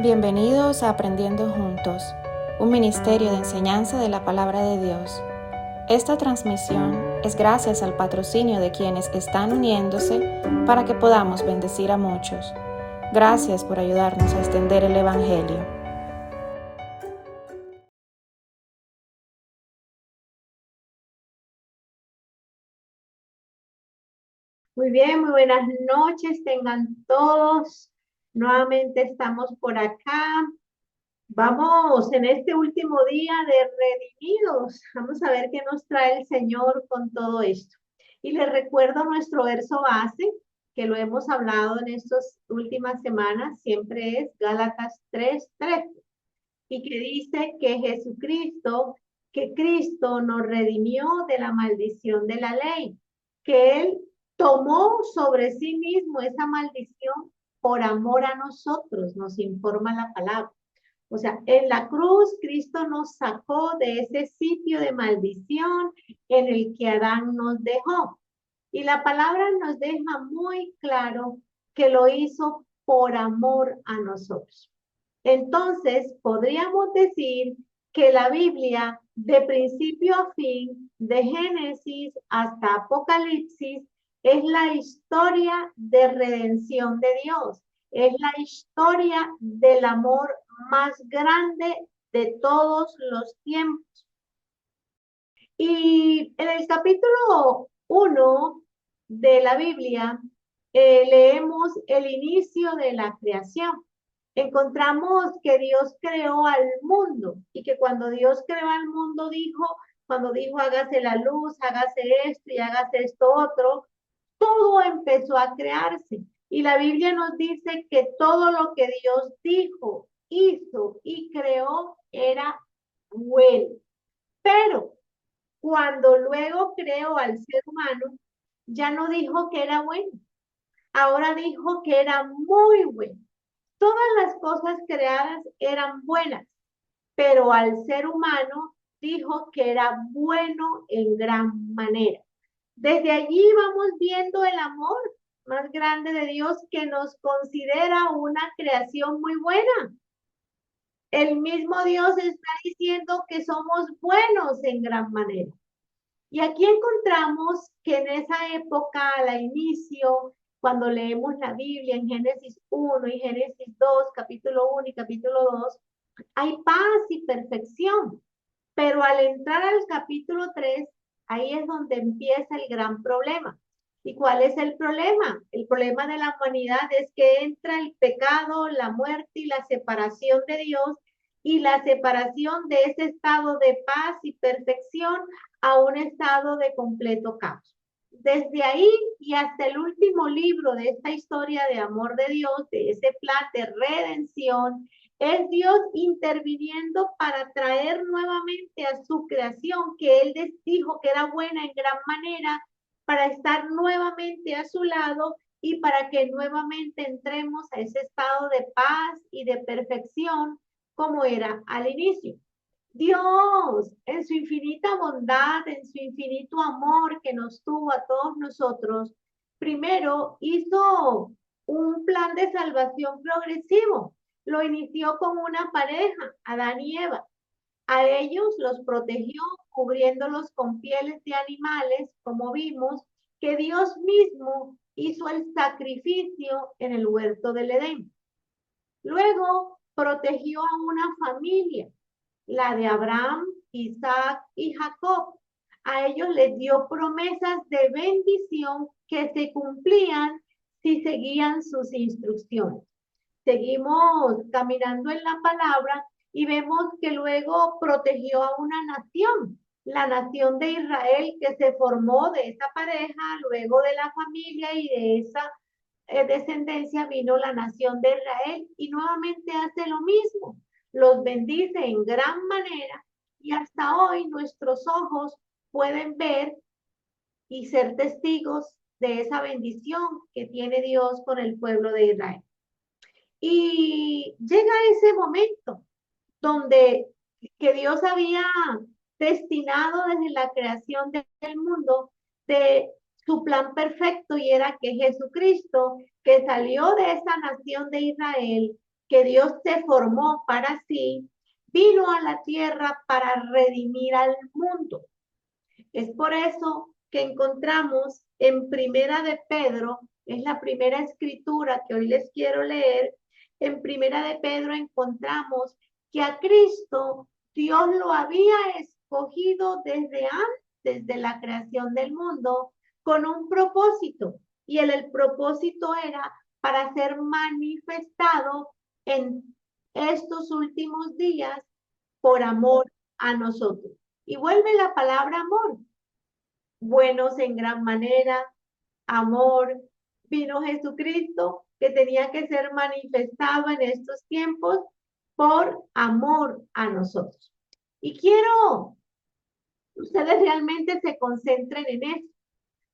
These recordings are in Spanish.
Bienvenidos a Aprendiendo Juntos, un ministerio de enseñanza de la palabra de Dios. Esta transmisión es gracias al patrocinio de quienes están uniéndose para que podamos bendecir a muchos. Gracias por ayudarnos a extender el Evangelio. Muy bien, muy buenas noches, tengan todos. Nuevamente estamos por acá. Vamos en este último día de Redimidos. Vamos a ver qué nos trae el Señor con todo esto. Y les recuerdo nuestro verso base, que lo hemos hablado en estas últimas semanas, siempre es Gálatas 3:13, y que dice que que Cristo nos redimió de la maldición de la ley, que Él tomó sobre sí mismo esa maldición por amor a nosotros, nos informa la palabra. O sea, en la cruz Cristo nos sacó de ese sitio de maldición en el que Adán nos dejó. Y la palabra nos deja muy claro que lo hizo por amor a nosotros. Entonces, podríamos decir que la Biblia, de principio a fin, de Génesis hasta Apocalipsis, es la historia de redención de Dios, es la historia del amor más grande de todos los tiempos. Y en el capítulo 1 de la Biblia leemos el inicio de la creación. Encontramos que Dios creó al mundo y que cuando Dios creó al mundo cuando dijo hágase la luz, hágase esto y hágase esto otro, todo empezó a crearse. Y la Biblia nos dice que todo lo que Dios dijo, hizo y creó era bueno. Pero cuando luego creó al ser humano, ya no dijo que era bueno, ahora dijo que era muy bueno. Todas las cosas creadas eran buenas, pero al ser humano dijo que era bueno en gran manera. Desde allí vamos viendo el amor más grande de Dios, que nos considera una creación muy buena. El mismo Dios está diciendo que somos buenos en gran manera. Y aquí encontramos que en esa época, al inicio, cuando leemos la Biblia en Génesis 1 y Génesis 2, capítulo 1 y capítulo 2, hay paz y perfección. Pero al entrar al capítulo 3, ahí es donde empieza el gran problema. ¿Y cuál es el problema? El problema de la humanidad es que entra el pecado, la muerte y la separación de Dios, y la separación de ese estado de paz y perfección a un estado de completo caos. Desde ahí y hasta el último libro de esta historia de amor de Dios, de ese plan de redención, es Dios interviniendo para traer nuevamente a su creación, que Él dijo que era buena en gran manera, para estar nuevamente a su lado y para que nuevamente entremos a ese estado de paz y de perfección como era al inicio. Dios, en su infinita bondad, en su infinito amor que nos tuvo a todos nosotros, primero hizo un plan de salvación progresivo. Lo inició con una pareja, Adán y Eva. A ellos los protegió cubriéndolos con pieles de animales, como vimos, que Dios mismo hizo el sacrificio en el huerto del Edén. Luego protegió a una familia, la de Abraham, Isaac y Jacob. A ellos les dio promesas de bendición que se cumplían si seguían sus instrucciones. Seguimos caminando en la palabra y vemos que luego protegió a una nación, la nación de Israel, que se formó de esa pareja, luego de la familia, y de esa descendencia vino la nación de Israel, y nuevamente hace lo mismo, los bendice en gran manera, y hasta hoy nuestros ojos pueden ver y ser testigos de esa bendición que tiene Dios con el pueblo de Israel. Y llega ese momento donde que Dios había destinado desde la creación del mundo, de su plan perfecto, y era que Jesucristo, que salió de esa nación de Israel, que Dios se formó para sí, vino a la tierra para redimir al mundo. Es por eso que encontramos en Primera de Pedro, es la primera escritura que hoy les quiero leer. En Primera de Pedro encontramos que a Cristo Dios lo había escogido desde antes de la creación del mundo con un propósito. Y el propósito era para ser manifestado en estos últimos días por amor a nosotros. Y vuelve la palabra amor. Buenos en gran manera, amor. Vino Jesucristo que tenía que ser manifestado en estos tiempos por amor a nosotros. Y quiero ustedes realmente se concentren en esto.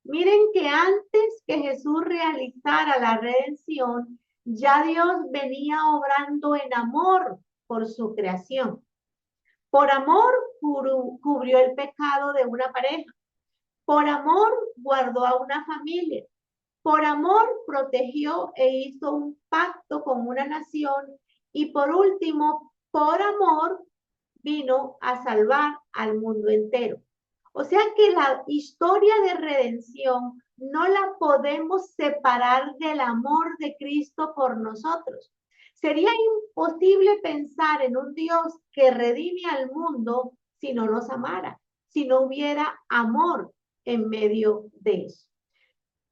Miren que antes que Jesús realizara la redención, ya Dios venía obrando en amor por su creación. Por amor cubrió el pecado de una pareja. Por amor guardó a una familia. Por amor protegió e hizo un pacto con una nación. Y por último, por amor vino a salvar al mundo entero. O sea que la historia de redención no la podemos separar del amor de Cristo por nosotros. Sería imposible pensar en un Dios que redime al mundo si no nos amara, si no hubiera amor en medio de eso.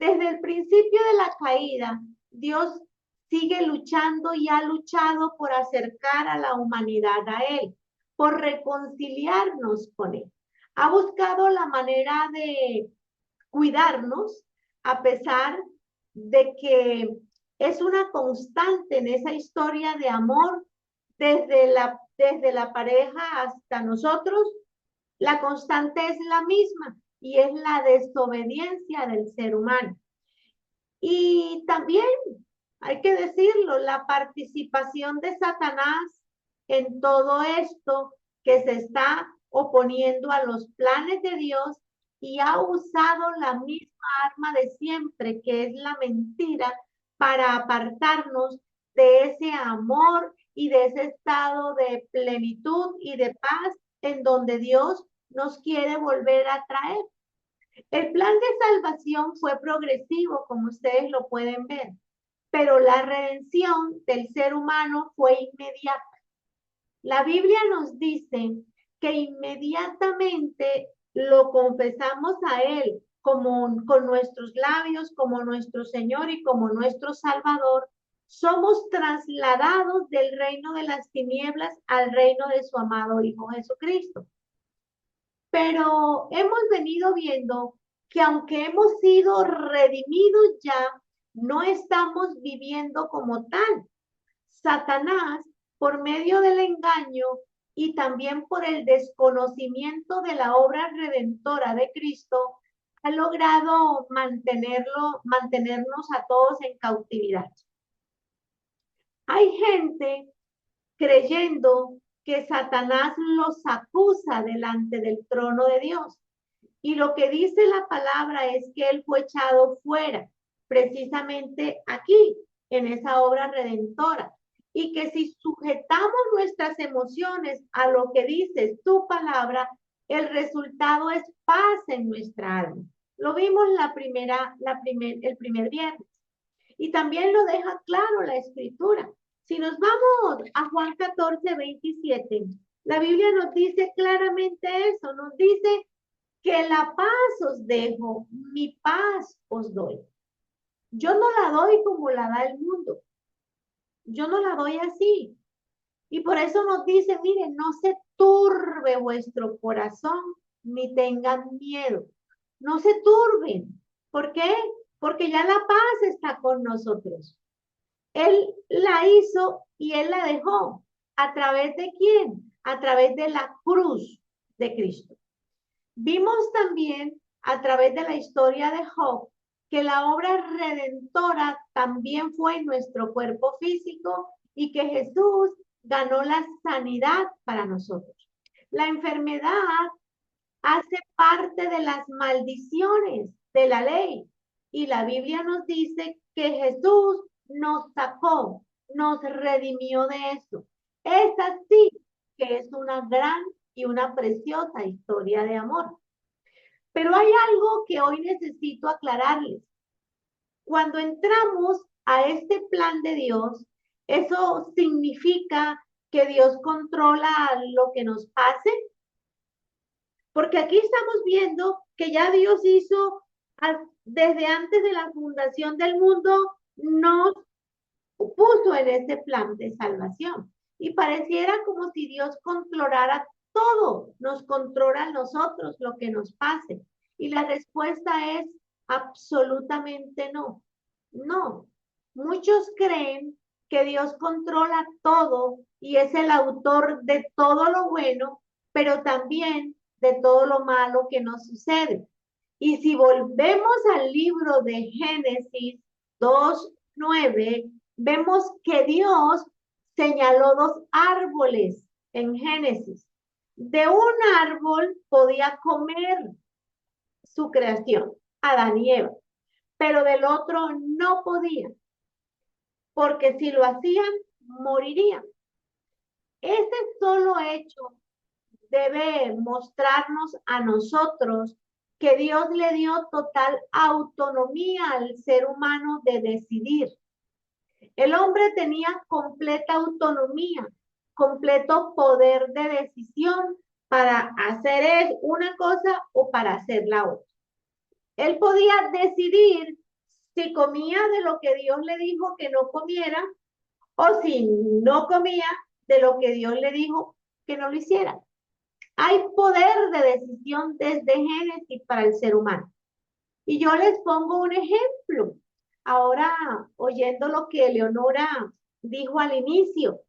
Desde el principio de la caída, Dios sigue luchando y ha luchado por acercar a la humanidad a Él, por reconciliarnos con Él. Ha buscado la manera de cuidarnos a pesar de que es una constante en esa historia de amor desde la pareja hasta nosotros. La constante es la misma y es la desobediencia del ser humano. Y también, hay que decirlo, la participación de Satanás en todo esto que se está oponiendo a los planes de Dios y ha usado la misma arma de siempre, que es la mentira, para apartarnos de ese amor y de ese estado de plenitud y de paz en donde Dios nos quiere volver a traer. El plan de salvación fue progresivo, como ustedes lo pueden ver, pero la redención del ser humano fue inmediata. La Biblia nos dice que inmediatamente lo confesamos a Él como con nuestros labios, como nuestro Señor y como nuestro Salvador. Somos trasladados del reino de las tinieblas al reino de su amado Hijo Jesucristo. Pero hemos venido viendo que aunque hemos sido redimidos ya, no estamos viviendo como tal. Satanás, por medio del engaño y también por el desconocimiento de la obra redentora de Cristo, ha logrado mantenernos a todos en cautividad. Hay gente creyendo que Satanás los acusa delante del trono de Dios. Y lo que dice la palabra es que él fue echado fuera, precisamente aquí, en esa obra redentora. Y que si sujetamos nuestras emociones a lo que dice tu palabra, el resultado es paz en nuestra alma. Lo vimos el primer viernes. Y también lo deja claro la escritura. Si nos vamos a Juan 14, 27, la Biblia nos dice claramente eso, nos dice que la paz os dejo, mi paz os doy. Yo no la doy como la da el mundo. Yo no la doy así. Y por eso nos dice, miren, no se turbe vuestro corazón, ni tengan miedo. No se turben. ¿Por qué? Porque ya la paz está con nosotros. Él la hizo y Él la dejó. ¿A través de quién? A través de la cruz de Cristo. Vimos también a través de la historia de Job que la obra redentora también fue en nuestro cuerpo físico y que Jesús ganó la sanidad para nosotros. La enfermedad hace parte de las maldiciones de la ley y la Biblia nos dice que Jesús nos sacó nos redimió de eso. Esa sí que es una gran y una preciosa historia de amor. Pero hay algo que hoy necesito aclararles. Cuando entramos a este plan de Dios, eso significa que Dios controla lo que nos pase, porque aquí estamos viendo que ya Dios hizo desde antes de la fundación del mundo, nos puso en ese plan de salvación. Y pareciera como si Dios controlara todo, nos controla a nosotros lo que nos pase. Y la respuesta es absolutamente no. No. Muchos creen que Dios controla todo y es el autor de todo lo bueno, pero también de todo lo malo que nos sucede. Y si volvemos al libro de Génesis 2:9, vemos que Dios señaló dos árboles en Génesis. De un árbol podía comer su creación, Adán y Eva, pero del otro no podía, porque si lo hacían, morirían. Ese solo hecho debe mostrarnos a nosotros que Dios le dio total autonomía al ser humano de decidir. El hombre tenía completa autonomía, completo poder de decisión para hacer una cosa o para hacer la otra. Él podía decidir si comía de lo que Dios le dijo que no comiera o si no comía de lo que Dios le dijo que no lo hiciera. Hay poder de decisión desde Génesis para el ser humano. Y yo les pongo un ejemplo. Ahora, oyendo lo que Eleonora dijo al inicio,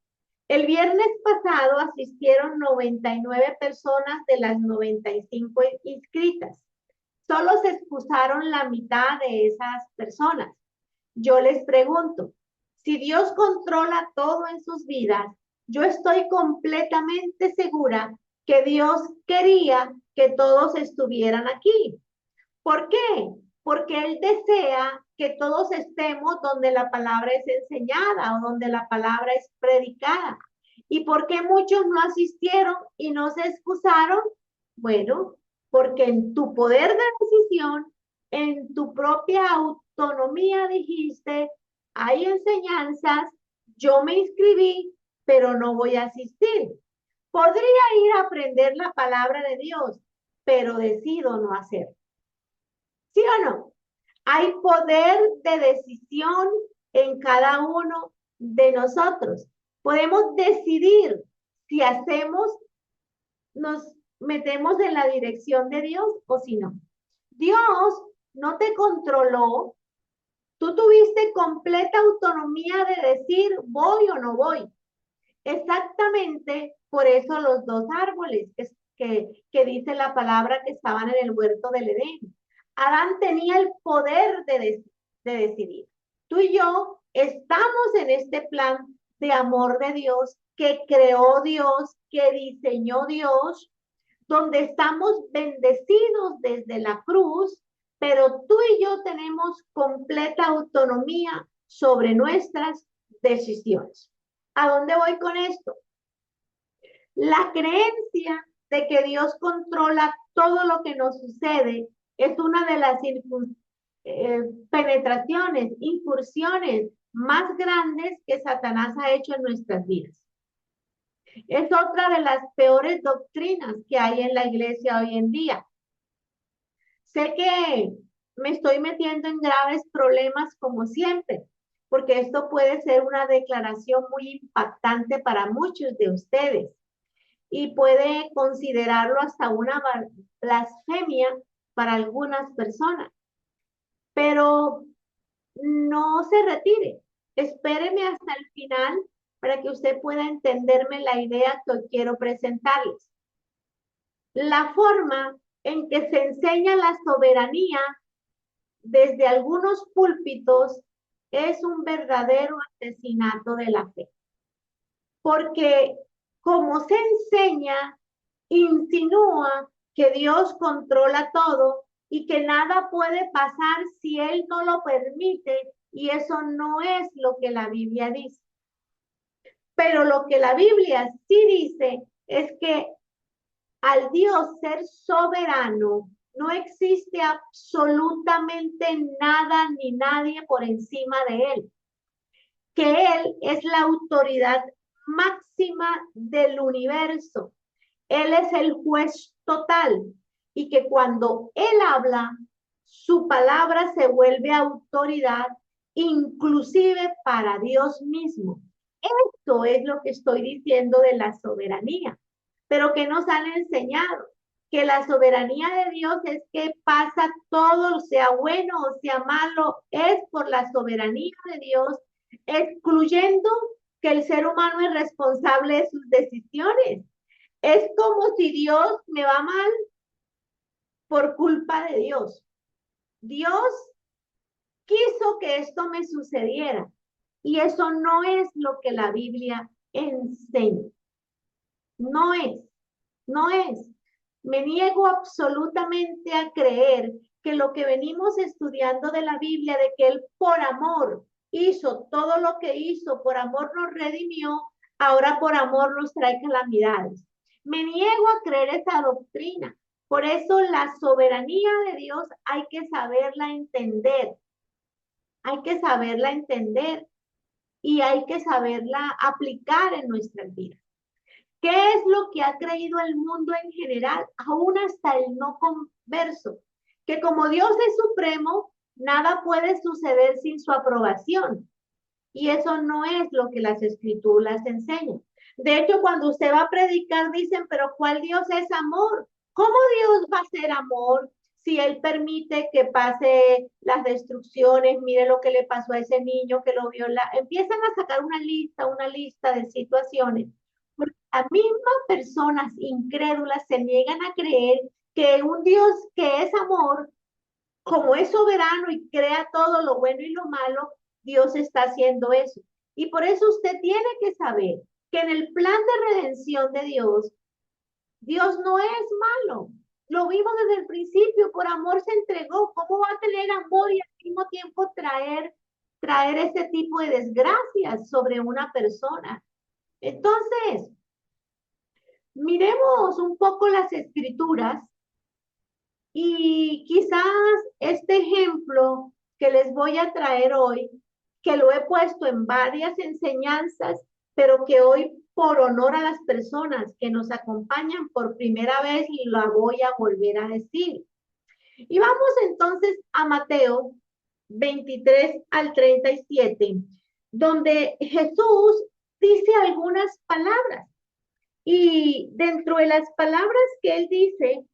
el viernes pasado asistieron 99 personas de las 95 inscritas. Solo se excusaron la mitad de esas personas. Yo les pregunto, si Dios controla todo en sus vidas, yo estoy completamente segura que Dios quería que todos estuvieran aquí. ¿Por qué? Porque Él desea que todos estemos donde la palabra es enseñada o donde la palabra es predicada. ¿Y por qué muchos no asistieron y no se excusaron? Bueno, porque en tu poder de decisión, en tu propia autonomía dijiste, hay enseñanzas, yo me inscribí, pero no voy a asistir. Podría ir a aprender la palabra de Dios, pero decido no hacerlo. ¿Sí o no? Hay poder de decisión en cada uno de nosotros. Podemos decidir si hacemos, nos metemos en la dirección de Dios o si no. Dios no te controló. Tú tuviste completa autonomía de decir voy o no voy. Exactamente por eso los dos árboles que dice la palabra que estaban en el huerto del Edén. Adán tenía el poder de decidir. Tú y yo estamos en este plan de amor de Dios, que creó Dios, que diseñó Dios, donde estamos bendecidos desde la cruz, pero tú y yo tenemos completa autonomía sobre nuestras decisiones. ¿A dónde voy con esto? La creencia de que Dios controla todo lo que nos sucede es una de las penetraciones, incursiones más grandes que Satanás ha hecho en nuestras vidas. Es otra de las peores doctrinas que hay en la iglesia hoy en día. Sé que me estoy metiendo en graves problemas como siempre, porque esto puede ser una declaración muy impactante para muchos de ustedes y puede considerarlo hasta una blasfemia para algunas personas. Pero no se retire, espéreme hasta el final para que usted pueda entenderme la idea que hoy quiero presentarles. La forma en que se enseña la soberanía desde algunos púlpitos es un verdadero asesinato de la fe. Porque como se enseña, insinúa que Dios controla todo y que nada puede pasar si Él no lo permite, y eso no es lo que la Biblia dice. Pero lo que la Biblia sí dice es que al Dios ser soberano, no existe absolutamente nada ni nadie por encima de él, que él es la autoridad máxima del universo. Él es el juez total y que cuando él habla, su palabra se vuelve autoridad, inclusive para Dios mismo. Esto es lo que estoy diciendo de la soberanía, pero que nos han enseñado que la soberanía de Dios es que pasa todo, sea bueno o sea malo, es por la soberanía de Dios, excluyendo que el ser humano es responsable de sus decisiones. Es como si Dios me va mal por culpa de Dios. Dios quiso que esto me sucediera y eso no es lo que la Biblia enseña. No es, no es. Me niego absolutamente a creer que lo que venimos estudiando de la Biblia, de que Él por amor hizo todo lo que hizo, por amor nos redimió, ahora por amor nos trae calamidades. Me niego a creer esa doctrina. Por eso la soberanía de Dios hay que saberla entender. Hay que saberla entender y hay que saberla aplicar en nuestras vidas. ¿Qué es lo que ha creído el mundo en general, aún hasta el no converso? Que como Dios es supremo, nada puede suceder sin su aprobación. Y eso no es lo que las escrituras enseñan. De hecho, cuando usted va a predicar, dicen, pero ¿cuál Dios es amor? ¿Cómo Dios va a ser amor si Él permite que pase las destrucciones? Mire lo que le pasó a ese niño que lo viola. Empiezan a sacar una lista de situaciones. Porque las mismas personas incrédulas se niegan a creer que un Dios que es amor, como es soberano y crea todo lo bueno y lo malo, Dios está haciendo eso. Y por eso usted tiene que saber que en el plan de redención de Dios, Dios no es malo. Lo vimos desde el principio, por amor se entregó. ¿Cómo va a tener amor y al mismo tiempo traer ese tipo de desgracias sobre una persona? Entonces, miremos un poco las escrituras y quizás este ejemplo que les voy a traer hoy, que lo he puesto en varias enseñanzas, pero que hoy por honor a las personas que nos acompañan por primera vez, la voy a volver a decir. Y vamos entonces a Mateo 23 al 37, donde Jesús dice algunas palabras. Y dentro de las palabras que él dice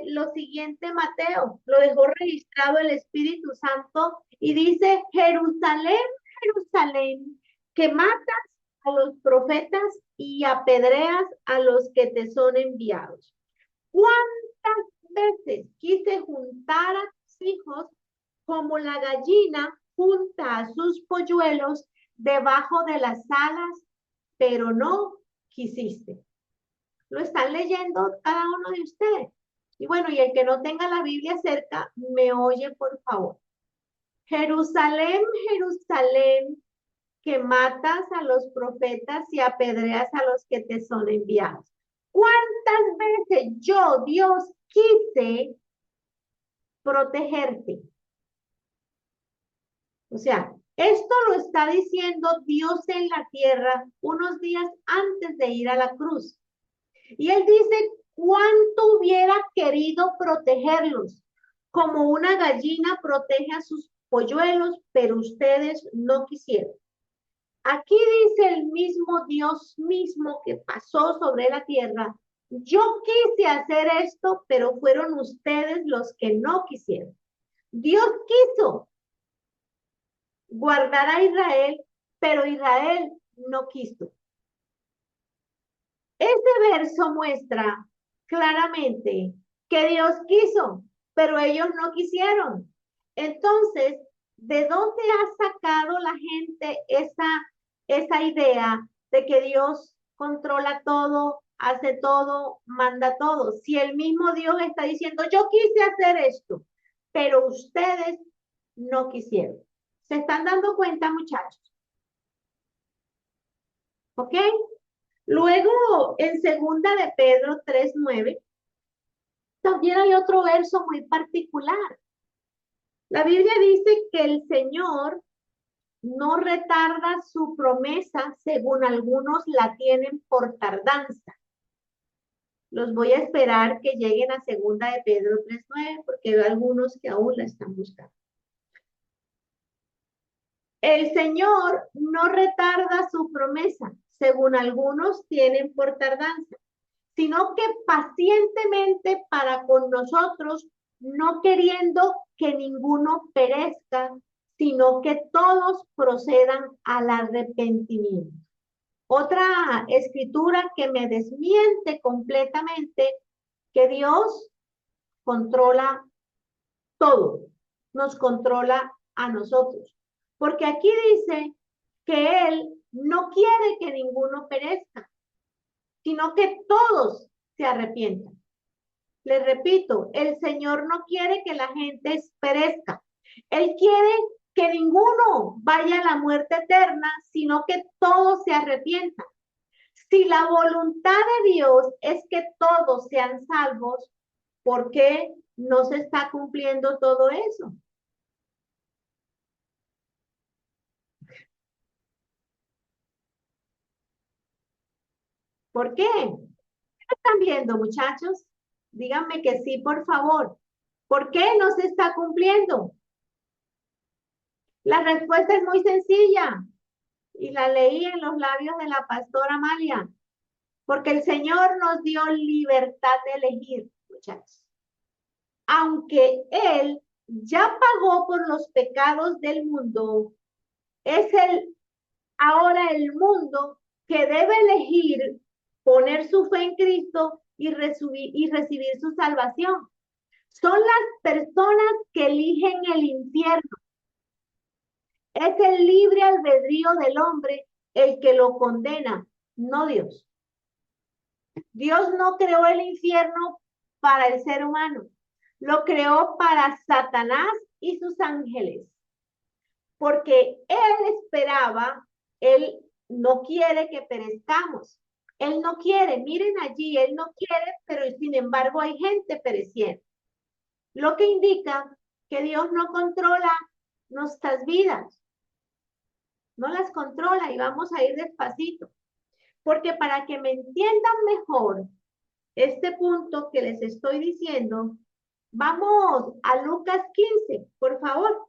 lo siguiente Mateo, lo dejó registrado el Espíritu Santo y dice, Jerusalén, Jerusalén, que matas a los profetas y apedreas a los que te son enviados. ¿Cuántas veces quise juntar a tus hijos como la gallina junta a sus polluelos debajo de las alas, pero no quisiste? Lo están leyendo cada uno de ustedes. Y bueno, y el que no tenga la Biblia cerca, me oye por favor. Jerusalén, Jerusalén, que matas a los profetas y apedreas a los que te son enviados. ¿Cuántas veces yo, Dios, quise protegerte? O sea, esto lo está diciendo Dios en la tierra unos días antes de ir a la cruz. Y él dice, ¿cuánto hubiera querido protegerlos? Como una gallina protege a sus polluelos, pero ustedes no quisieron. Aquí dice el mismo Dios mismo que pasó sobre la tierra, yo quise hacer esto, pero fueron ustedes los que no quisieron. Dios quiso guardar a Israel, pero Israel no quiso. Este verso muestra claramente que Dios quiso, pero ellos no quisieron. Entonces, ¿de dónde ha sacado la gente esa idea de que Dios controla todo, hace todo, manda todo? Si el mismo Dios está diciendo, yo quise hacer esto, pero ustedes no quisieron. ¿Se están dando cuenta, muchachos? ¿Ok? Luego, en segunda de Pedro 3:9, también hay otro verso muy particular. La Biblia dice que el Señor no retarda su promesa, según algunos la tienen por tardanza. Los voy a esperar que lleguen a segunda de Pedro 3:9, porque veo algunos que aún la están buscando. El Señor no retarda su promesa, según algunos tienen por tardanza, sino que pacientemente para con nosotros, no queriendo que ninguno perezca, sino que todos procedan al arrepentimiento. Otra escritura que me desmiente completamente que Dios controla todo, nos controla a nosotros. Porque aquí dice que Él no quiere que ninguno perezca, sino que todos se arrepientan. Les repito, el Señor no quiere que la gente perezca. Él quiere que ninguno vaya a la muerte eterna, sino que todos se arrepientan. Si la voluntad de Dios es que todos sean salvos, ¿por qué no se está cumpliendo todo eso? ¿Por qué? ¿Qué están viendo, muchachos? Díganme que sí, por favor. ¿Por qué no se está cumpliendo? La respuesta es muy sencilla y la leí en los labios de la pastora Amalia, porque el Señor nos dio libertad de elegir, muchachos. Aunque Él ya pagó por los pecados del mundo, es ahora el mundo que debe elegir poner su fe en Cristo y recibir su salvación. Son las personas que eligen el infierno. Es el libre albedrío del hombre el que lo condena, no Dios. Dios no creó el infierno para el ser humano, lo creó para Satanás y sus ángeles, porque Él esperaba, Él no quiere que perezcamos. Él no quiere, miren allí, Él no quiere, pero sin embargo hay gente pereciendo. Lo que indica que Dios no controla nuestras vidas, no las controla y vamos a ir despacito. Porque para que me entiendan mejor este punto que les estoy diciendo, vamos a Lucas 15, por favor.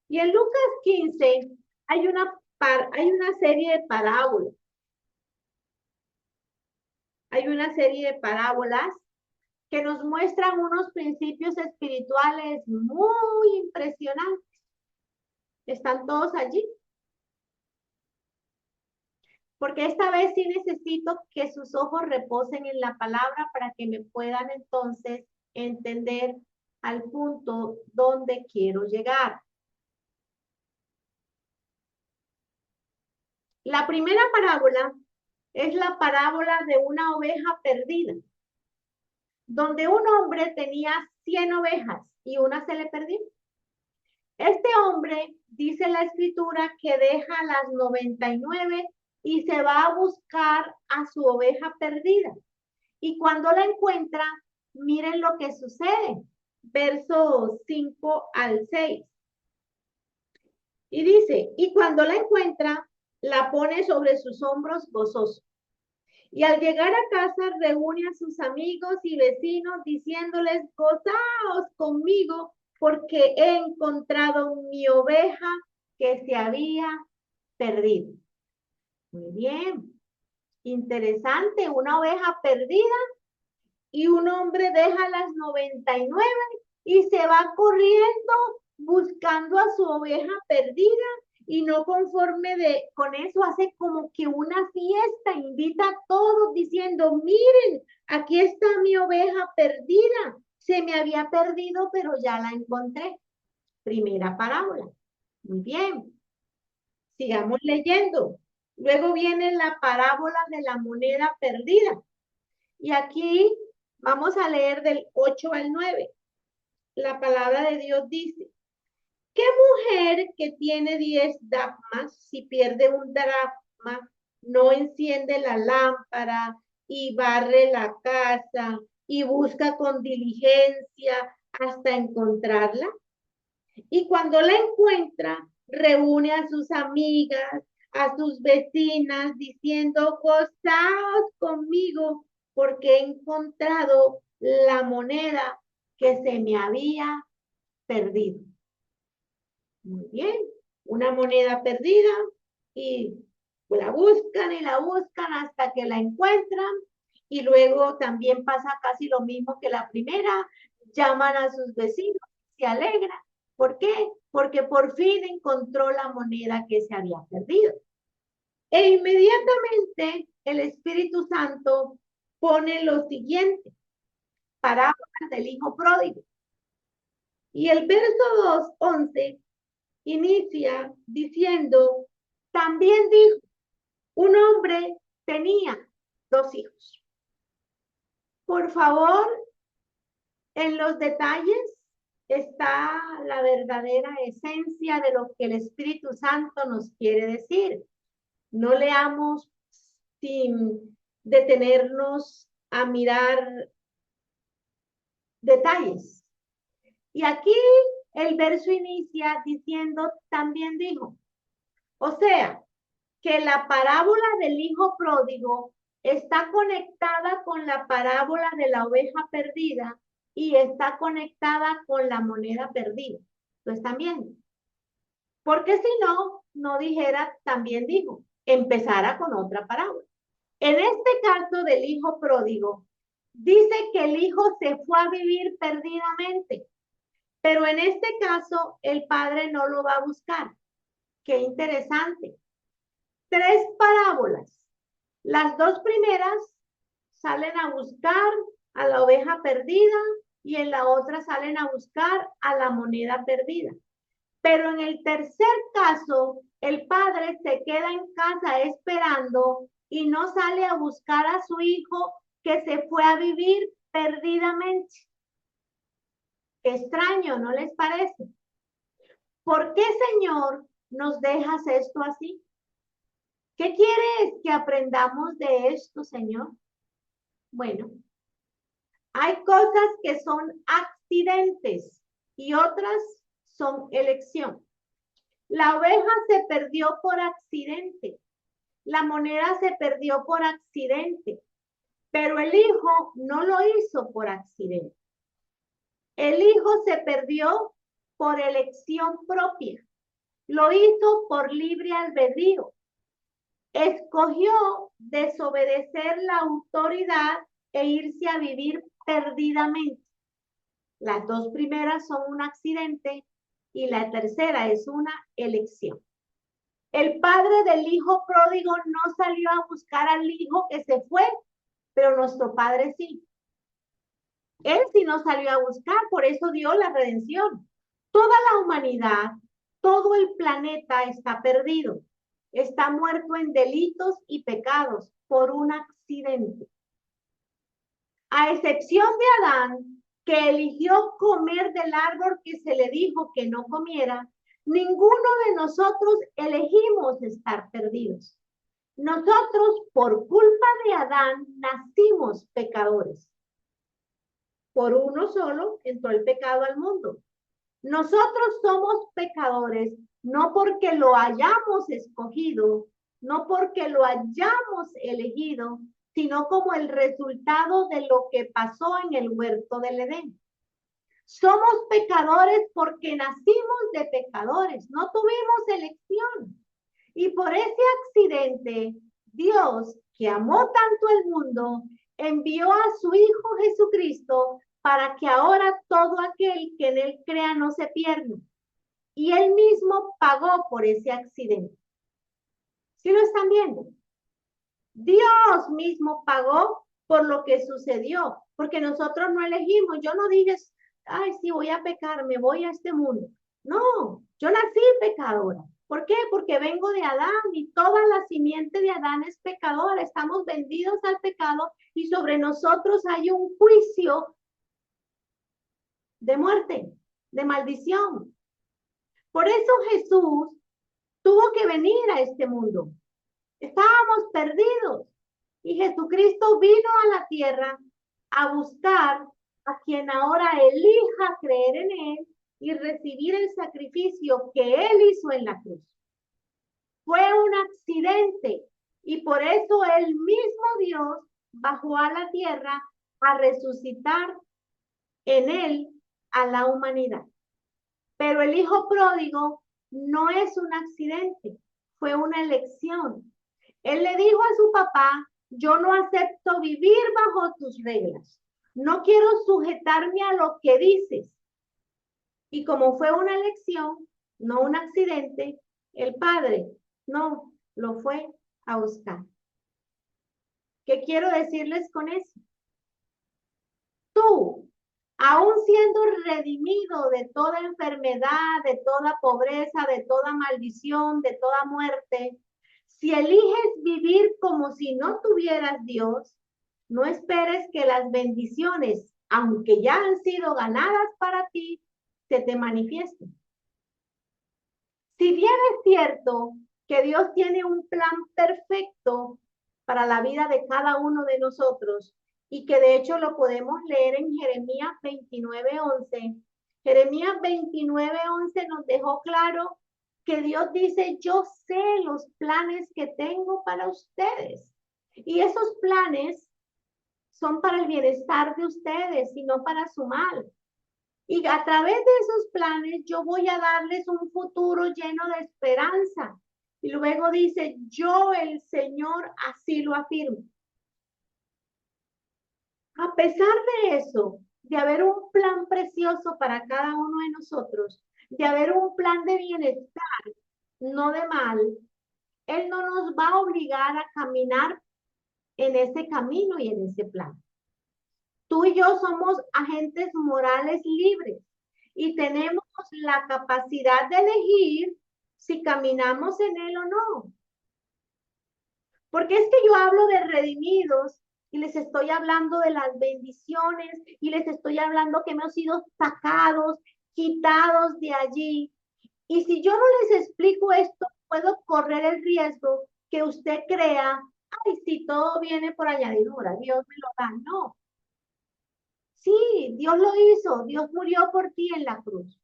Y en Lucas 15 hay una serie de parábolas. Hay una serie de parábolas que nos muestran unos principios espirituales muy impresionantes. ¿Están todos allí? Porque esta vez sí necesito que sus ojos reposen en la palabra para que me puedan entonces entender al punto donde quiero llegar. La primera parábola es la parábola de una oveja perdida, donde un hombre tenía 100 ovejas y una se le perdió. Este hombre, dice la escritura, que deja las 99 y se va a buscar a su oveja perdida. Y cuando la encuentra, miren lo que sucede. Versos 5 al 6. Y dice, y cuando la encuentra, la pone sobre sus hombros gozoso. Y al llegar a casa, reúne a sus amigos y vecinos diciéndoles, gozaos conmigo porque he encontrado mi oveja que se había perdido. Muy bien, interesante, una oveja perdida y un hombre deja las 99 y se va corriendo buscando a su oveja perdida y no conforme con eso hace como que una fiesta, invita a todos diciendo, miren, aquí está mi oveja perdida, se me había perdido pero ya la encontré. Primera parábola. Muy bien, sigamos leyendo. Luego viene la parábola de la moneda perdida. Y aquí vamos a leer del 8 al 9. la palabra de Dios dice, ¿qué mujer que tiene 10 dracmas, si pierde un dracma, no enciende la lámpara y barre la casa y busca con diligencia hasta encontrarla? Y cuando la encuentra, reúne a sus amigas, a sus vecinas, diciendo, gozaos conmigo, porque he encontrado la moneda que se me había perdido. Muy bien, una moneda perdida y la buscan y la buscan hasta que la encuentran y luego también pasa casi lo mismo que la primera, llaman a sus vecinos, se alegran. ¿Por qué? Porque por fin encontró la moneda que se había perdido. E inmediatamente el Espíritu Santo pone lo siguiente, parábolas del hijo pródigo. Y el verso 2:11 inicia diciendo, también dijo, un hombre tenía 2 hijos. Por favor, en los detalles está la verdadera esencia de lo que el Espíritu Santo nos quiere decir. No leamos sin detenernos a mirar detalles. Y aquí el verso inicia diciendo, también dijo. O sea, que la parábola del hijo pródigo está conectada con la parábola de la oveja perdida y está conectada con la moneda perdida. ¿Lo están viendo? Porque si no, no dijera, también dijo, empezara con otra parábola. En este caso del hijo pródigo, dice que el hijo se fue a vivir perdidamente, pero en este caso el padre no lo va a buscar. Qué interesante. 3 parábolas. Las 2 primeras salen a buscar a la oveja perdida y en la otra salen a buscar a la moneda perdida. Pero en el tercer caso, el padre se queda en casa esperando y no sale a buscar a su hijo que se fue a vivir perdidamente. Qué extraño, ¿no les parece? ¿Por qué, Señor, nos dejas esto así? ¿Qué quieres que aprendamos de esto, Señor? Bueno, hay cosas que son accidentes y otras son elección. La oveja se perdió por accidente. La moneda se perdió por accidente. Pero el hijo no lo hizo por accidente. El hijo se perdió por elección propia. Lo hizo por libre albedrío. Escogió desobedecer la autoridad e irse a vivir perdidamente. Las 2 primeras son un accidente y la tercera es una elección. El padre del hijo pródigo no salió a buscar al hijo que se fue, pero nuestro padre sí. Él sí no salió a buscar, por eso dio la redención. Toda la humanidad, todo el planeta está perdido. Está muerto en delitos y pecados por un accidente. A excepción de Adán, que eligió comer del árbol que se le dijo que no comiera, ninguno de nosotros elegimos estar perdidos. Nosotros, por culpa de Adán, nacimos pecadores. Por uno solo entró el pecado al mundo. Nosotros somos pecadores no porque lo hayamos escogido, no porque lo hayamos elegido, sino como el resultado de lo que pasó en el huerto del Edén. Somos pecadores porque nacimos de pecadores, no tuvimos elección. Y por ese accidente, Dios, que amó tanto el mundo, envió a su Hijo Jesucristo para que ahora todo aquel que en él crea no se pierda. Y él mismo pagó por ese accidente. ¿Sí lo están viendo? Dios mismo pagó por lo que sucedió, porque nosotros no elegimos. Yo no dije, ay, sí, voy a pecar, me voy a este mundo. No, yo nací pecadora. ¿Por qué? Porque vengo de Adán y toda la simiente de Adán es pecadora. Estamos vendidos al pecado y sobre nosotros hay un juicio de muerte, de maldición. Por eso Jesús tuvo que venir a este mundo. Estábamos perdidos y Jesucristo vino a la tierra a buscar a quien ahora elija creer en él y recibir el sacrificio que él hizo en la cruz. Fue un accidente y por eso el mismo Dios bajó a la tierra a resucitar en él a la humanidad. Pero el hijo pródigo no es un accidente, fue una elección. Él le dijo a su papá, yo no acepto vivir bajo tus reglas. No quiero sujetarme a lo que dices. Y como fue una elección, no un accidente, el padre no lo fue a buscar. ¿Qué quiero decirles con eso? Tú, aún siendo redimido de toda enfermedad, de toda pobreza, de toda maldición, de toda muerte, si eliges vivir como si no tuvieras Dios, no esperes que las bendiciones, aunque ya han sido ganadas para ti, se te manifiesten. Si bien es cierto que Dios tiene un plan perfecto para la vida de cada uno de nosotros y que de hecho lo podemos leer en Jeremías 29:11. Jeremías 29:11 nos dejó claro que Dios dice, yo sé los planes que tengo para ustedes. Y esos planes son para el bienestar de ustedes y no para su mal. Y a través de esos planes yo voy a darles un futuro lleno de esperanza. Y luego dice, yo el Señor así lo afirmo. A pesar de eso, de haber un plan precioso para cada uno de nosotros, de haber un plan de bienestar, no de mal, Él no nos va a obligar a caminar en ese camino y en ese plan. Tú y yo somos agentes morales libres y tenemos la capacidad de elegir si caminamos en él o no. Porque es que yo hablo de redimidos y les estoy hablando de las bendiciones y les estoy hablando que hemos sido sacados, quitados de allí. Y si yo no les explico esto, puedo correr el riesgo que usted crea, ay, si todo viene por añadidura, Dios me lo da. No, sí, Dios lo hizo, Dios murió por ti en la cruz.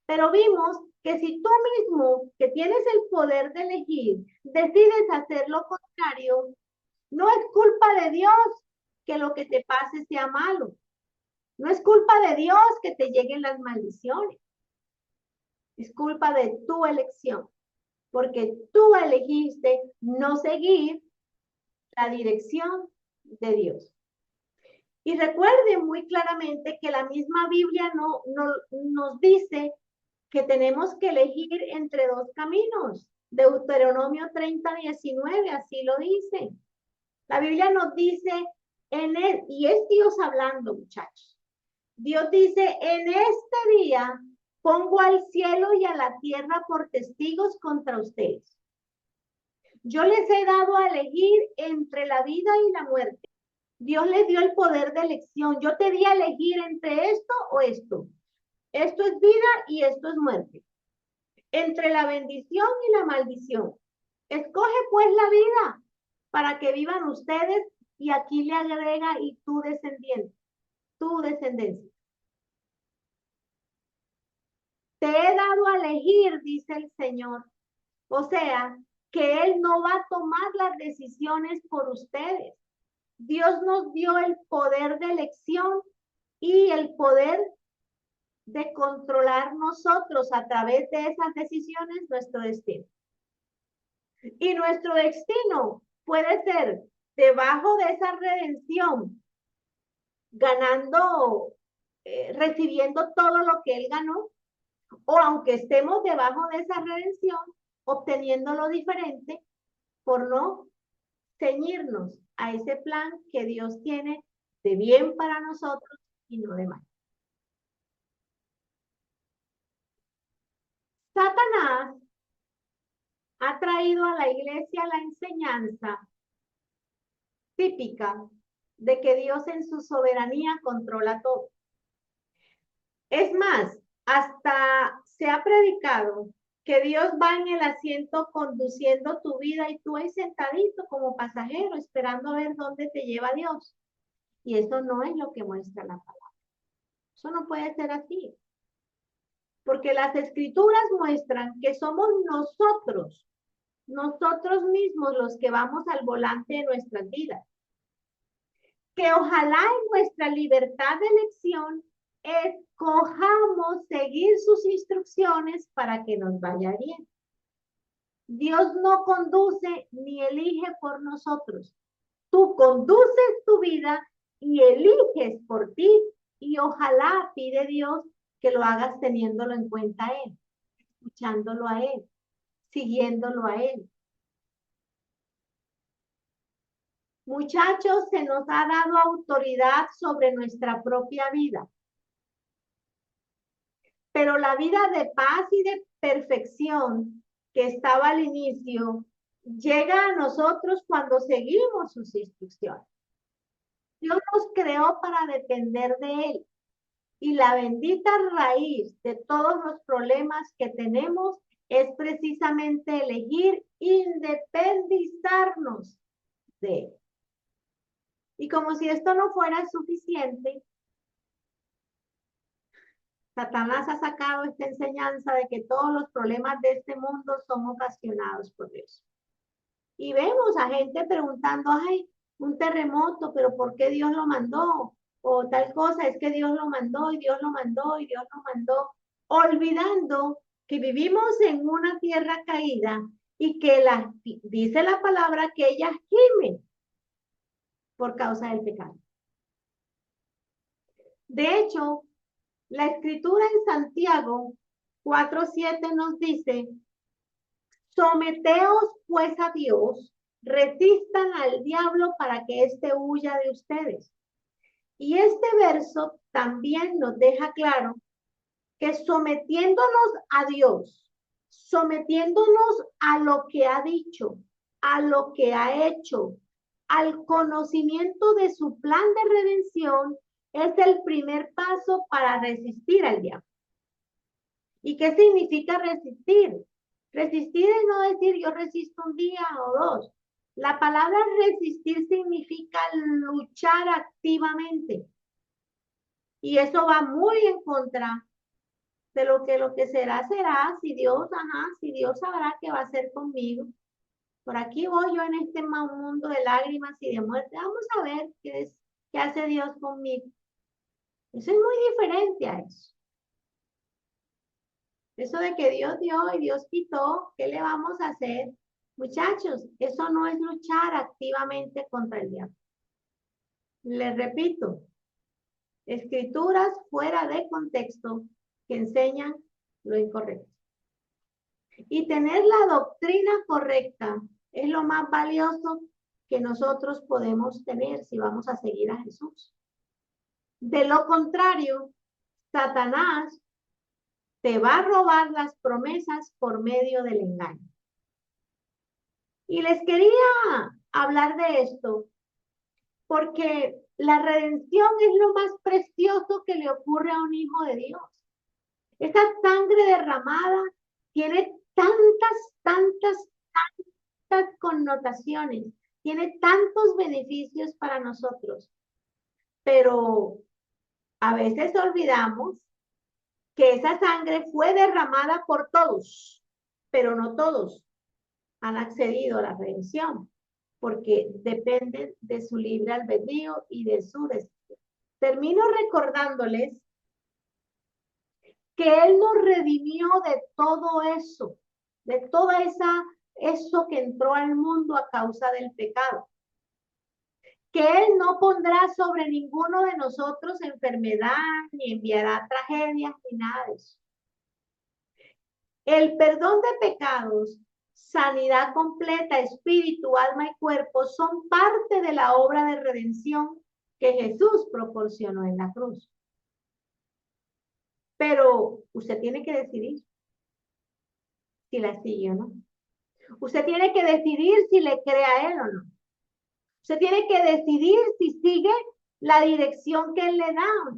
Pero vimos que si tú mismo, que tienes el poder de elegir, decides hacer lo contrario, no es culpa de Dios que lo que te pase sea malo. No es culpa de Dios que te lleguen las maldiciones. Es culpa de tu elección, porque tú elegiste no seguir la dirección de Dios. Y recuerden muy claramente que la misma Biblia nos dice que tenemos que elegir entre dos caminos. Deuteronomio 30:19, así lo dice. La Biblia nos dice, y es Dios hablando, muchachos. Dios dice, en este día pongo al cielo y a la tierra por testigos contra ustedes. Yo les he dado a elegir entre la vida y la muerte. Dios les dio el poder de elección. Yo te di a elegir entre esto o esto. Esto es vida y esto es muerte. Entre la bendición y la maldición. Escoge pues la vida para que vivan ustedes y aquí le agrega y tu descendiente, tu descendencia. Te he dado a elegir, dice el Señor. O sea, que Él no va a tomar las decisiones por ustedes. Dios nos dio el poder de elección y el poder de controlar nosotros a través de esas decisiones nuestro destino. Y nuestro destino puede ser debajo de esa redención, ganando, recibiendo todo lo que Él ganó, o aunque estemos debajo de esa redención, obteniendo lo diferente por no ceñirnos a ese plan que Dios tiene de bien para nosotros y no de mal. Satanás ha traído a la iglesia la enseñanza típica de que Dios en su soberanía controla todo. Es más, hasta se ha predicado que Dios va en el asiento conduciendo tu vida y tú ahí sentadito como pasajero esperando a ver dónde te lleva Dios. Y eso no es lo que muestra la palabra. Eso no puede ser así. Porque las escrituras muestran que somos nosotros mismos los que vamos al volante de nuestras vidas. Que ojalá en nuestra libertad de elección escojamos seguir sus instrucciones para que nos vaya bien. Dios no conduce ni elige por nosotros. Tú conduces tu vida y eliges por ti y ojalá pide Dios que lo hagas teniéndolo en cuenta a Él, escuchándolo a Él, siguiéndolo a Él. Muchachos, se nos ha dado autoridad sobre nuestra propia vida. Pero la vida de paz y de perfección que estaba al inicio llega a nosotros cuando seguimos sus instrucciones. Dios nos creó para depender de Él. Y la bendita raíz de todos los problemas que tenemos es precisamente elegir independizarnos de Él. Y como si esto no fuera suficiente, Satanás ha sacado esta enseñanza de que todos los problemas de este mundo son ocasionados por Dios. Y vemos a gente preguntando, ay, un terremoto, pero ¿por qué Dios lo mandó? O tal cosa, es que Dios lo mandó y Dios lo mandó y Dios lo mandó, olvidando que vivimos en una tierra caída y que dice la palabra que ella gime por causa del pecado. De hecho, la escritura en Santiago 4:7 nos dice, someteos pues a Dios, resistan al diablo para que éste huya de ustedes. Y este verso también nos deja claro que sometiéndonos a Dios, sometiéndonos a lo que ha dicho, a lo que ha hecho, al conocimiento de su plan de redención, es el primer paso para resistir al diablo. ¿Y qué significa resistir? Resistir es no decir yo resisto un día o dos. La palabra resistir significa luchar activamente. Y eso va muy en contra de lo que será, será. Si Dios sabrá qué va a hacer conmigo. Por aquí voy yo en este mundo de lágrimas y de muerte. Vamos a ver qué hace Dios conmigo. Eso es muy diferente a eso. Eso de que Dios dio y Dios quitó, ¿qué le vamos a hacer? Muchachos, eso no es luchar activamente contra el diablo. Les repito, escrituras fuera de contexto que enseñan lo incorrecto. Y tener la doctrina correcta es lo más valioso que nosotros podemos tener si vamos a seguir a Jesús. De lo contrario, Satanás te va a robar las promesas por medio del engaño. Y les quería hablar de esto porque la redención es lo más precioso que le ocurre a un hijo de Dios. Esa sangre derramada tiene tantas connotaciones, tiene tantos beneficios para nosotros, pero a veces olvidamos que esa sangre fue derramada por todos, pero no todos han accedido a la redención, porque dependen de su libre albedrío y de su decisión. Termino recordándoles que Él nos redimió de todo eso, de toda eso que entró al mundo a causa del pecado. Que Él no pondrá sobre ninguno de nosotros enfermedad, ni enviará tragedias, ni nada de eso. El perdón de pecados, sanidad completa, espíritu, alma y cuerpo son parte de la obra de redención que Jesús proporcionó en la cruz. Pero usted tiene que decidir si la sigue o no. Usted tiene que decidir si le cree a Él o no. Usted tiene que decidir si sigue la dirección que Él le da.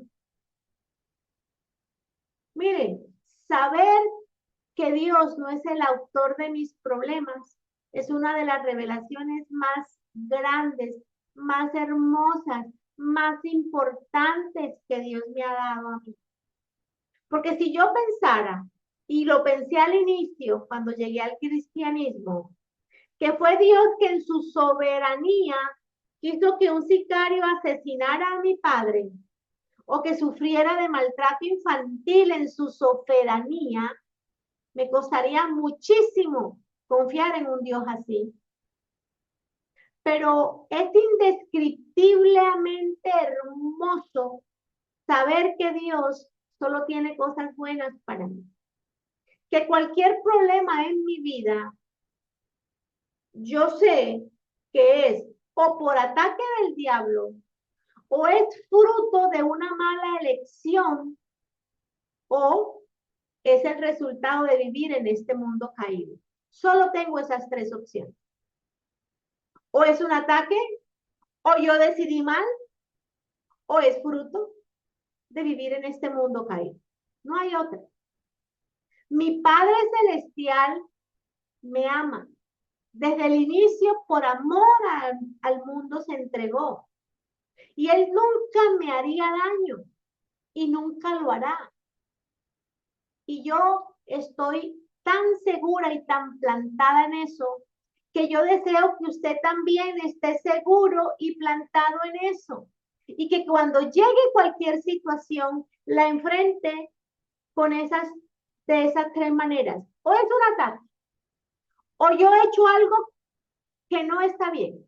Miren, saber que Dios no es el autor de mis problemas es una de las revelaciones más grandes, más hermosas, más importantes que Dios me ha dado a mí. Porque si yo pensara, y lo pensé al inicio cuando llegué al cristianismo, que fue Dios que en su soberanía hizo que un sicario asesinara a mi padre o que sufriera de maltrato infantil en su soberanía, me costaría muchísimo confiar en un Dios así. Pero es indescriptiblemente hermoso saber que Dios solo tiene cosas buenas para mí. Que cualquier problema en mi vida, yo sé que es o por ataque del diablo, o es fruto de una mala elección, o es el resultado de vivir en este mundo caído. Solo tengo esas tres opciones. O es un ataque, o yo decidí mal, o es fruto de vivir en este mundo caído. No hay otra. Mi Padre Celestial me ama. Desde el inicio, por amor al mundo, se entregó. Y Él nunca me haría daño y nunca lo hará. Y yo estoy tan segura y tan plantada en eso que yo deseo que usted también esté seguro y plantado en eso. Y que cuando llegue cualquier situación, la enfrente con de esas tres maneras. O es un ataque, o yo he hecho algo que no está bien.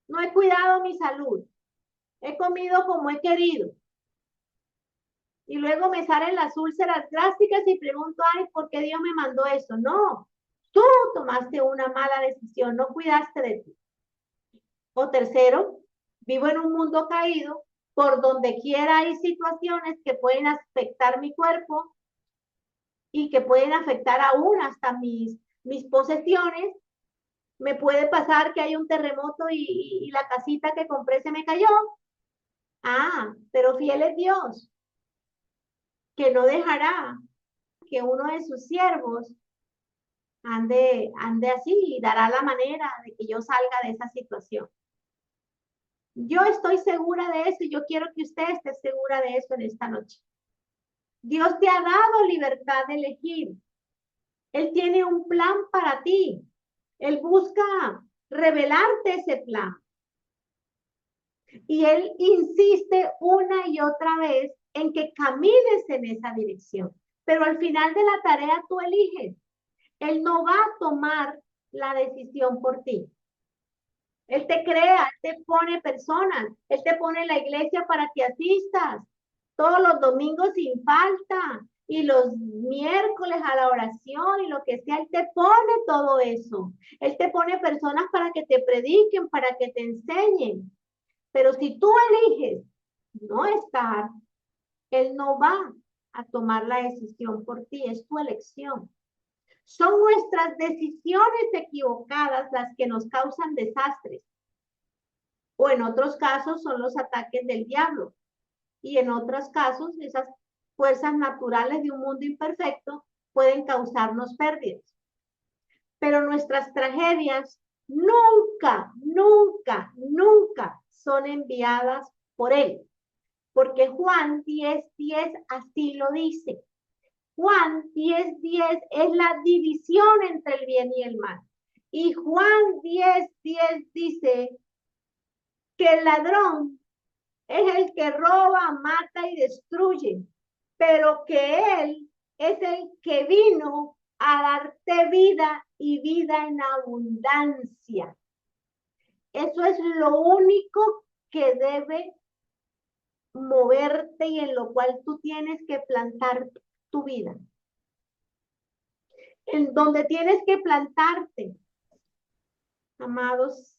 No he cuidado mi salud. He comido como he querido. Y luego me salen las úlceras drásticas y pregunto, ay, ¿por qué Dios me mandó eso? No, tú tomaste una mala decisión, no cuidaste de ti. O tercero, vivo en un mundo caído, por donde quiera hay situaciones que pueden afectar mi cuerpo y que pueden afectar aún hasta mis posesiones. Me puede pasar que hay un terremoto y la casita que compré se me cayó. Ah, pero fiel es Dios, que no dejará que uno de sus siervos ande así y dará la manera de que yo salga de esa situación. Yo estoy segura de eso y yo quiero que usted esté segura de eso en esta noche. Dios te ha dado libertad de elegir. Él tiene un plan para ti. Él busca revelarte ese plan. Y Él insiste una y otra vez en que camines en esa dirección. Pero al final de la tarea tú eliges. Él no va a tomar la decisión por ti. Él te crea, Él te pone personas, Él te pone la iglesia para que asistas todos los domingos sin falta y los miércoles a la oración y lo que sea, Él te pone todo eso. Él te pone personas para que te prediquen, para que te enseñen. Pero si tú eliges no estar, Él no va a tomar la decisión por ti, es tu elección. Son nuestras decisiones equivocadas las que nos causan desastres. O en otros casos son los ataques del diablo. Y en otros casos esas fuerzas naturales de un mundo imperfecto pueden causarnos pérdidas. Pero nuestras tragedias nunca, nunca, nunca son enviadas por Él. Porque Juan 10:10 así lo dice. Juan 10:10 es la división entre el bien y el mal. Y Juan 10:10 dice que el ladrón es el que roba, mata y destruye, pero que Él es el que vino a darte vida y vida en abundancia. Eso es lo único que debe moverte y en lo cual tú tienes que plantar tu vida. En donde tienes que plantarte, amados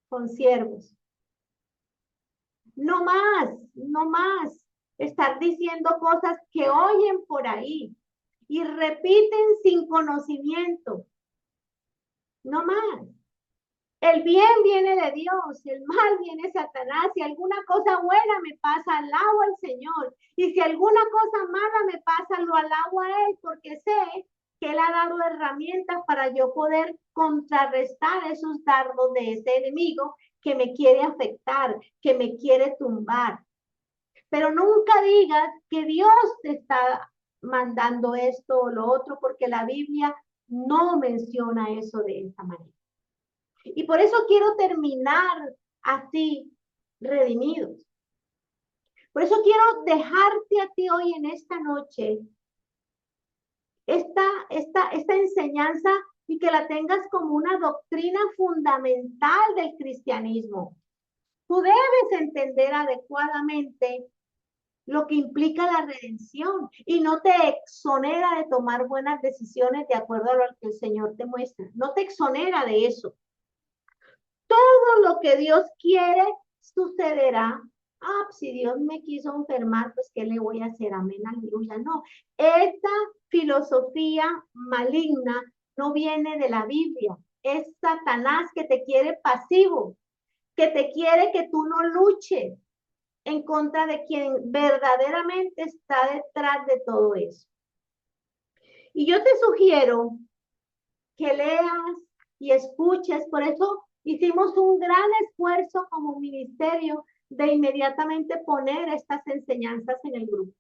consiervos. No más, no más estar diciendo cosas que oyen por ahí y repiten sin conocimiento. No más. El bien viene de Dios, el mal viene de Satanás. Si alguna cosa buena me pasa, alabo al Señor. Y si alguna cosa mala me pasa, lo alabo a Él, porque sé que Él ha dado herramientas para yo poder contrarrestar esos dardos de ese enemigo que me quiere afectar, que me quiere tumbar. Pero nunca digas que Dios te está mandando esto o lo otro, porque la Biblia no menciona eso de esa manera. Y por eso quiero terminar así, redimidos. Por eso quiero dejarte a ti hoy en esta noche esta enseñanza y que la tengas como una doctrina fundamental del cristianismo. Tú debes entender adecuadamente lo que implica la redención y no te exonera de tomar buenas decisiones de acuerdo a lo que el Señor te muestra. No te exonera de eso. Todo lo que Dios quiere sucederá. Ah, si Dios me quiso enfermar, pues ¿qué le voy a hacer? Amén, aleluya. No, esta filosofía maligna no viene de la Biblia. Es Satanás que te quiere pasivo, que te quiere que tú no luches en contra de quien verdaderamente está detrás de todo eso. Y yo te sugiero que leas y escuches. Por eso hicimos un gran esfuerzo como ministerio de inmediatamente poner estas enseñanzas en el grupo,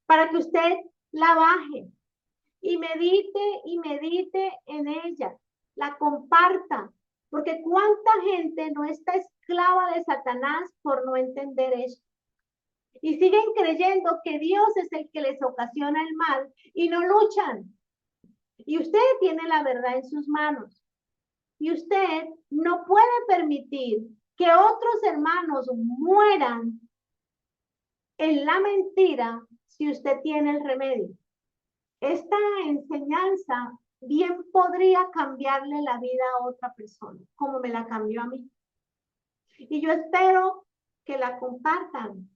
para que usted la baje y medite en ella, la comparta, porque cuánta gente no está esclava de Satanás por no entender eso. Y siguen creyendo que Dios es el que les ocasiona el mal y no luchan. Y usted tiene la verdad en sus manos. Y usted no puede permitir que otros hermanos mueran en la mentira si usted tiene el remedio. Esta enseñanza bien podría cambiarle la vida a otra persona, como me la cambió a mí. Y yo espero que la compartan.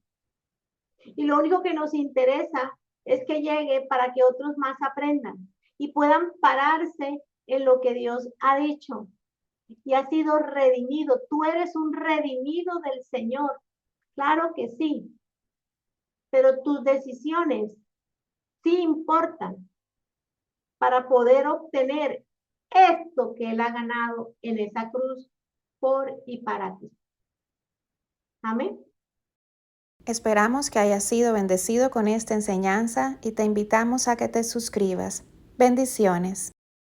Y lo único que nos interesa es que llegue para que otros más aprendan y puedan pararse en lo que Dios ha dicho. Y has sido redimido. Tú eres un redimido del Señor. Claro que sí. Pero tus decisiones sí importan para poder obtener esto que Él ha ganado en esa cruz por y para ti. Amén. Esperamos que hayas sido bendecido con esta enseñanza y te invitamos a que te suscribas. Bendiciones.